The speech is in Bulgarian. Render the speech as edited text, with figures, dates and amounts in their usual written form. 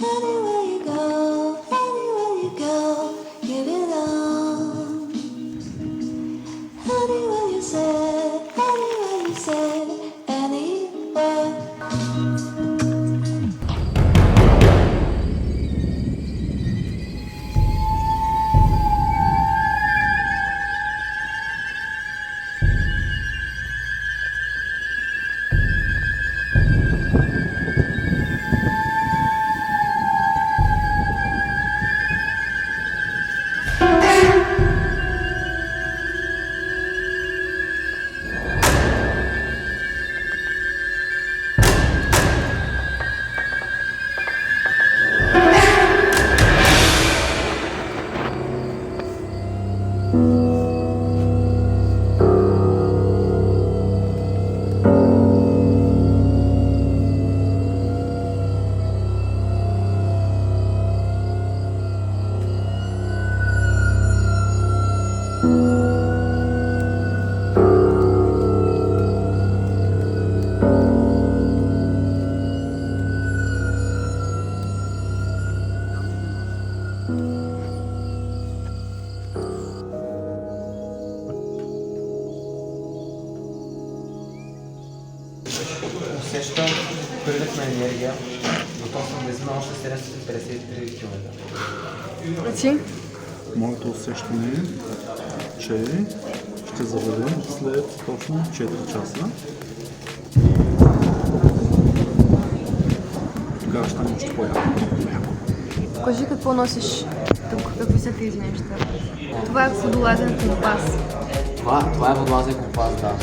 Anywhere you go, you belong. Anywhere you say, anywhere. Усещам прилив на енергия. Готов съм да измина още 753 км. А ти? Моето усещане е, че ще заведем след точно 4 часа. Тогава ще стане още по-яко. Кажи какво носиш тук, какви са тези неща. Това е водолазен компас. Това е водолазен компас, да.